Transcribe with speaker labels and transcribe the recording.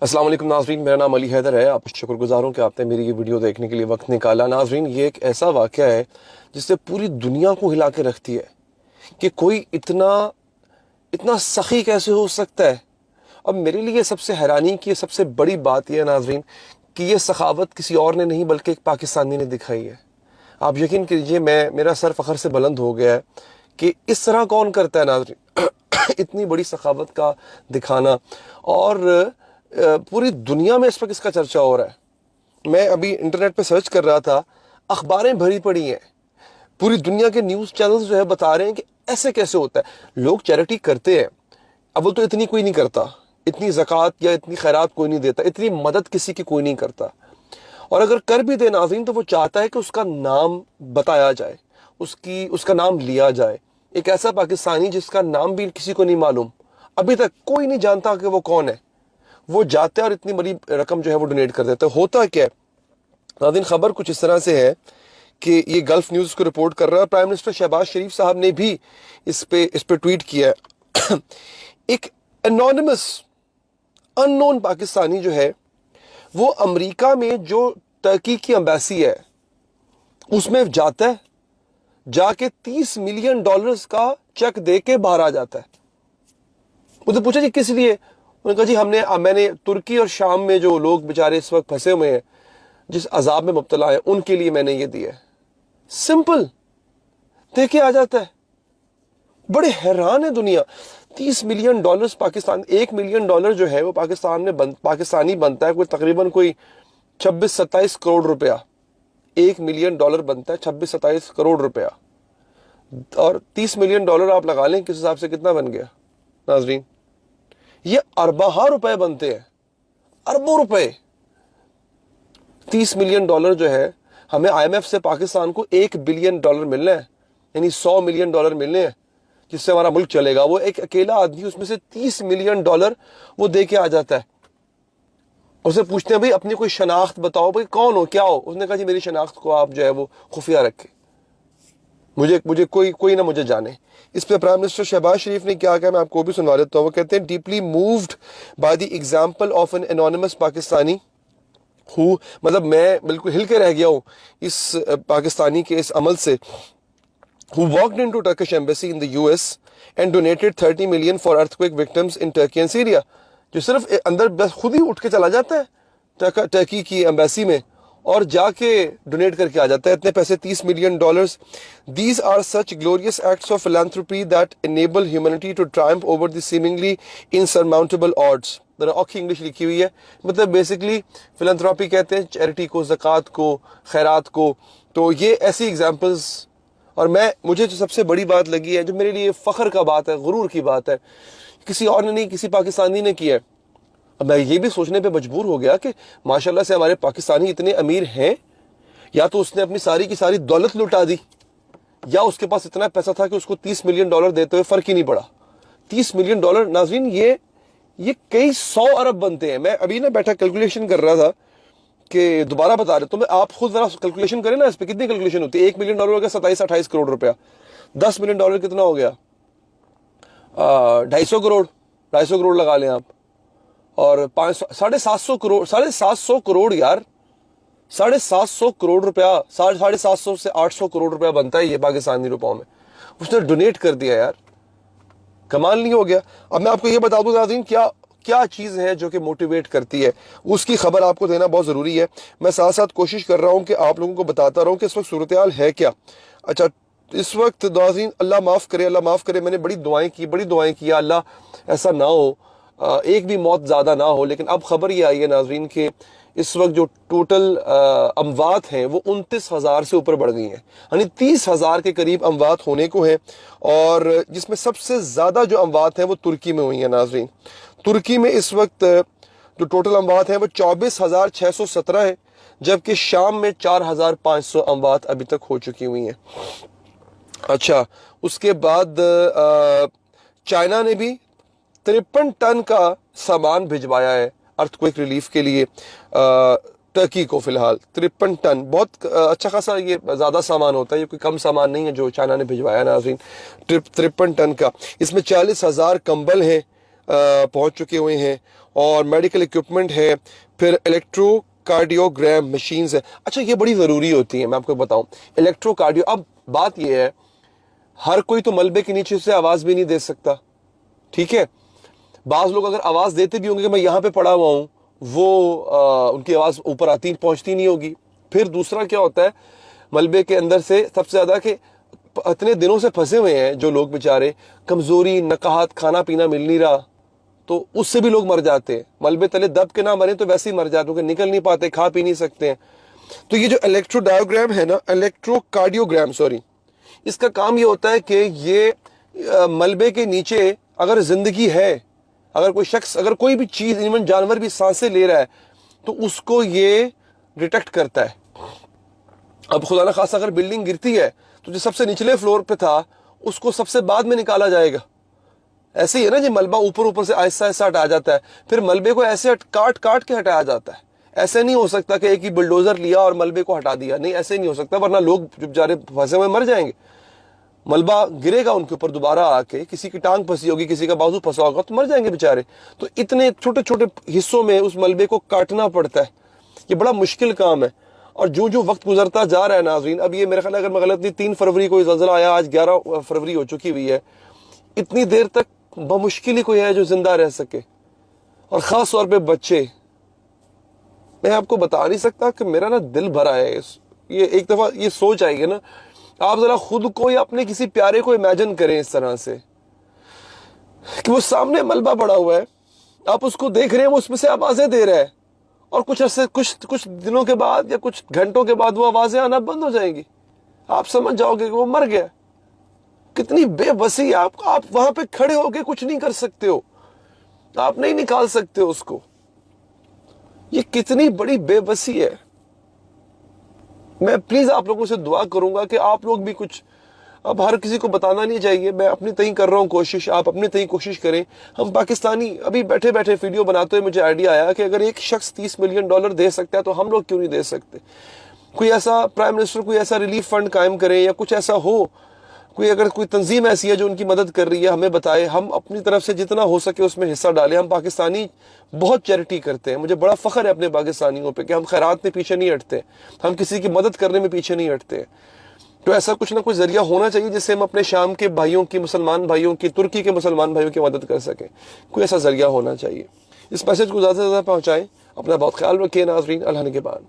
Speaker 1: السلام علیکم ناظرین، میرا نام علی حیدر ہے۔ آپ شکر گزار ہوں کہ آپ نے میری یہ ویڈیو دیکھنے کے لیے وقت نکالا۔ ناظرین، یہ ایک ایسا واقعہ ہے جس سے پوری دنیا کو ہلا کے رکھتی ہے کہ کوئی اتنا سخی کیسے ہو سکتا ہے۔ اب میرے لیے سب سے حیرانی کی سب سے بڑی بات یہ ہے ناظرین کہ یہ سخاوت کسی اور نے نہیں بلکہ ایک پاکستانی نے دکھائی ہے۔ آپ یقین کیجئے، میرا سر فخر سے بلند ہو گیا ہے کہ اس طرح کون کرتا ہے ناظرین اتنی بڑی سخاوت کا دکھانا۔ اور پوری دنیا میں اس وقت اس کا چرچا ہو رہا ہے۔ میں ابھی انٹرنیٹ پہ سرچ کر رہا تھا، اخباریں بھری پڑی ہیں، پوری دنیا کے نیوز چینلز جو ہے بتا رہے ہیں کہ ایسے کیسے ہوتا ہے۔ لوگ چیریٹی کرتے ہیں، اول تو اتنی کوئی نہیں کرتا، اتنی زکوٰۃ یا اتنی خیرات کوئی نہیں دیتا، اتنی مدد کسی کی کوئی نہیں کرتا، اور اگر کر بھی دے ناظرین تو وہ چاہتا ہے کہ اس کا نام بتایا جائے، اس کا نام لیا جائے۔ ایک ایسا پاکستانی جس کا نام بھی کسی کو نہیں معلوم، ابھی تک کوئی نہیں جانتا کہ وہ کون ہے، وہ جاتے ہیں اور اتنی بڑی رقم جو ہے وہ ڈونیٹ کر دیتے ہیں۔ ہوتا کیا ہے ناظرین، خبر کچھ اس طرح سے ہے کہ یہ گلف نیوز کو رپورٹ کر رہا ہے۔ پرائم منسٹر شہباز شریف صاحب نے بھی اس پہ ٹویٹ کیا ہے۔ ایک انونیمس ان نون پاکستانی جو ہے وہ امریکہ میں جو ترکی کی امبیسی ہے اس میں جاتا ہے، جا کے $30 ملین کا چیک دے کے باہر آ جاتا ہے۔ مجھے پوچھا جی کس لیے؟ انہوں نے کہا جی میں نے ترکی اور شام میں جو لوگ بیچارے اس وقت پھنسے ہوئے ہیں، جس عذاب میں مبتلا ہیں، ان کے لیے میں نے یہ دیا ہے۔ سمپل، دے کے آ جاتا ہے۔ بڑے حیران ہے دنیا۔ $30 ملین پاکستان، $1 ملین جو ہے وہ پاکستانی بنتا ہے کوئی تقریباً 26-27 کروڑ روپیہ۔ $1 ملین بنتا ہے 26-27 کروڑ روپیہ، اور $30 ملین آپ لگا لیں کس حساب سے کتنا بن گیا ناظرین؟ یہ ارباں روپے بنتے ہیں، اربوں روپے۔ $30 ملین جو ہے، ہمیں آئی ایم ایف سے پاکستان کو $1 بلین ملنا ہے، یعنی $100 ملین ملنے ہیں جس سے ہمارا ملک چلے گا۔ وہ ایک اکیلا آدمی اس میں سے $30 ملین وہ دے کے آ جاتا ہے۔ اسے پوچھتے ہیں بھئی اپنی کوئی شناخت بتاؤ، بھئی کون ہو، کیا ہو؟ اس نے کہا جی میری شناخت کو آپ جو ہے وہ خفیہ رکھیں، مجھے کوئی نہ مجھے جانے۔ اس پہ پرائم منسٹر شہباز شریف نے کیا کہا میں آپ کو بھی سنوا دیتا ہوں۔ وہ کہتے ہیں deeply moved by the example of an anonymous Pakistani ہو، مطلب میں بالکل ہل کے رہ گیا ہوں اس پاکستانی کے اس عمل سے، who walked into Turkish embassy in the US and donated 30 million for earthquake victims in Turkey and Syria۔ جو صرف اندر بس خود ہی اٹھ کے چلا جاتا ہے ٹرکی کی ایمبیسی میں اور جا کے ڈونیٹ کر کے آ جاتا ہے اتنے پیسے، $30 million. These are such glorious acts of philanthropy that enable humanity to triumph over the seemingly insurmountable odds۔ ذرا اوکھی انگلش لکھی ہوئی ہے، مطلب بیسکلی فلانتھراپی کہتے ہیں چیریٹی کو، زکوٰۃ کو، خیرات کو۔ تو یہ ایسی ایگزامپلز، اور مجھے جو سب سے بڑی بات لگی ہے، جو میرے لیے فخر کا بات ہے، غرور کی بات ہے، کسی اور نے نہیں، کسی پاکستانی نے کیا ہے۔ اب میں یہ بھی سوچنے پہ مجبور ہو گیا کہ ماشاءاللہ سے ہمارے پاکستانی اتنے امیر ہیں، یا تو اس نے اپنی ساری کی ساری دولت لٹا دی، یا اس کے پاس اتنا پیسہ تھا کہ اس کو $30 ملین دیتے ہوئے فرق ہی نہیں پڑا۔ $30 ملین ناظرین، یہ کئی 100 ارب بنتے ہیں۔ میں ابھی بیٹھا کیلکولیشن کر رہا تھا کہ دوبارہ بتا رہے تو میں، آپ خود ذرا کیلکولیشن کریں نا، اس پہ کتنی کیلکولیشن ہوتی ہے۔ $1 ملین ہو گیا 27-28 کروڑ روپیہ، $10 ملین کتنا ہو گیا؟ 250 کروڑ لگا لیں آپ، اور 750 کروڑ، 750 کروڑ یار، 750 کروڑ روپیہ، 750 سے 800 کروڑ روپیہ بنتا ہے یہ پاکستانی روپوں میں۔ اس نے ڈونیٹ کر دیا یار، کمال نہیں ہو گیا؟ اب میں آپ کو یہ بتا دوں ناظرین کیا چیز ہے جو کہ موٹیویٹ کرتی ہے، اس کی خبر آپ کو دینا بہت ضروری ہے۔ میں ساتھ ساتھ کوشش کر رہا ہوں کہ آپ لوگوں کو بتاتا رہوں کہ اس وقت صورتحال ہے کیا۔ اچھا، اس وقت ناظرین اللہ معاف کرے، میں نے بڑی دعائیں کی، اللہ ایسا نہ ہو، ایک بھی موت زیادہ نہ ہو۔ لیکن اب خبر یہ آئی ہے ناظرین کہ اس وقت جو ٹوٹل اموات ہیں وہ 29,000 سے اوپر بڑھ گئی ہیں، یعنی 30,000 کے قریب اموات ہونے کو ہیں، اور جس میں سب سے زیادہ جو اموات ہیں وہ ترکی میں ہوئی ہیں ناظرین۔ ترکی میں اس وقت جو ٹوٹل اموات ہیں وہ 24,617 ہیں، جبکہ شام میں 4,500 اموات ابھی تک ہو چکی ہوئی ہیں۔ اچھا، اس کے بعد چائنا نے بھی 53 ٹن کا سامان بھجوایا ہے ارتھ کوئک ریلیف کے لیے ٹرکی کو۔ فی الحال 53 ٹن، بہت اچھا خاصا، یہ زیادہ سامان ہوتا ہے، یہ کوئی کم سامان نہیں ہے جو چائنا نے بھجوایا ناظرین، 53 ٹن کا۔ اس میں 40,000 کمبل ہیں پہنچ چکے ہوئے ہیں، اور میڈیکل اکوپمنٹ ہے، پھر الیکٹرو کارڈیوگرام مشینز ہے. اچھا یہ بڑی ضروری ہوتی ہیں، میں آپ کو بتاؤں الیکٹرو کارڈیو. اب بات یہ ہے ہر کوئی تو ملبے کے نیچے سے آواز بھی نہیں دے سکتا، ٹھیک ہے. بعض لوگ اگر آواز دیتے بھی ہوں گے کہ میں یہاں پہ پڑا ہوا ہوں، وہ ان کی آواز اوپر آتی پہنچتی نہیں ہوگی. پھر دوسرا کیا ہوتا ہے ملبے کے اندر سے سب سے زیادہ کہ اتنے دنوں سے پھنسے ہوئے ہیں جو لوگ بیچارے، کمزوری، نقاہت، کھانا پینا مل نہیں رہا، تو اس سے بھی لوگ مر جاتے ہیں. ملبے تلے دب کے نہ مریں تو ویسے ہی مر جاتے ہیں، نکل نہیں پاتے، کھا پی نہیں سکتے ہیں. تو یہ جو الیکٹرو ڈایوگرام ہے نا، الیکٹرو کارڈیوگرام سوری، اس کا کام یہ ہوتا ہے کہ یہ ملبے کے نیچے اگر زندگی ہے، اگر کوئی شخص، اگر کوئی بھی چیز، ایون جانور بھی سانسیں لے رہا ہے تو اس کو یہ ڈیٹیکٹ کرتا ہے. اب خدا نہ خاصا اگر بلڈنگ گرتی ہے تو جو سب سے نچلے فلور پہ تھا اس کو سب سے بعد میں نکالا جائے گا. ایسے ہی ہے نا جی، ملبہ اوپر سے آہستہ آہستہ ہٹایا جاتا ہے، پھر ملبے کو ایسے کاٹ کاٹ کے ہٹایا جاتا ہے. ایسے نہیں ہو سکتا کہ ایک ہی بلڈوزر لیا اور ملبے کو ہٹا دیا، نہیں ایسے نہیں ہو سکتا، ورنہ لوگ جو بیچارے پھنسے ہوئے مر جائیں گے. ملبہ گرے گا ان کے اوپر دوبارہ آ کے، کسی کی ٹانگ پھنسی ہوگی، کسی کا بازو پھنسا ہوگا تو مر جائیں گے بیچارے. تو اتنے چھوٹے چھوٹے حصوں میں اس ملبے کو کاٹنا پڑتا ہے، یہ بڑا مشکل کام ہے. اور جو وقت گزرتا جا رہا ہے ناظرین، اب یہ میرے خیال اگر میں غلط نہیں 3 فروری کو زلزلہ آیا، آج 11 فروری ہو چکی ہوئی ہے، اتنی دیر تک بمشکل ہی کوئی ہے جو زندہ رہ سکے، اور خاص طور پہ بچے. میں آپ کو بتا نہیں سکتا کہ میرا نا دل بھرا ہے. یہ ایک دفعہ یہ سوچ آئے گی نا، آپ ذرا خود کو یا اپنے کسی پیارے کو امیجن کریں اس طرح سے کہ وہ سامنے ملبہ پڑا ہوا ہے، آپ اس کو دیکھ رہے ہیں، وہ اس میں سے آوازیں دے رہا ہے، اور کچھ دنوں کے بعد یا کچھ گھنٹوں کے بعد وہ آوازیں آنا بند ہو جائیں گی. آپ سمجھ جاؤ گے کہ وہ مر گیا. کتنی بے بسی. آپ وہاں پہ کھڑے ہو کے کچھ نہیں کر سکتے ہو، آپ نہیں نکال سکتے اس کو. یہ کتنی بڑی بے بسی ہے. میں پلیز آپ لوگوں سے دعا کروں گا کہ آپ لوگ بھی کچھ، اب ہر کسی کو بتانا نہیں چاہیے، میں اپنی تئیں کر رہا ہوں کوشش، آپ اپنی تئیں کوشش کریں. ہم پاکستانی ابھی بیٹھے بیٹھے ویڈیو بناتے ہوئے مجھے آئیڈیا آیا کہ اگر ایک شخص $30 ملین دے سکتا ہے تو ہم لوگ کیوں نہیں دے سکتے. کوئی ایسا پرائم منسٹر کوئی ایسا ریلیف فنڈ قائم کرے، یا کچھ ایسا ہو، اگر کوئی تنظیم ایسی ہے جو ان کی مدد کر رہی ہے ہمیں بتائے، ہم اپنی طرف سے جتنا ہو سکے اس میں حصہ ڈالیں. ہم پاکستانی بہت چیریٹی کرتے ہیں، مجھے بڑا فخر ہے اپنے پاکستانیوں پہ کہ ہم خیرات میں پیچھے نہیں ہٹتے، ہم کسی کی مدد کرنے میں پیچھے نہیں ہٹتے. تو ایسا کچھ نہ کچھ ذریعہ ہونا چاہیے جس سے ہم اپنے شام کے بھائیوں کی، مسلمان بھائیوں کی، ترکی کے مسلمان بھائیوں کی مدد کر سکیں. کوئی ایسا ذریعہ ہونا چاہیے. اس میسج کو زیادہ سے زیادہ پہنچائیں. اپنا بہت خیال رکھیے ناظرین. اللہ نگہبان.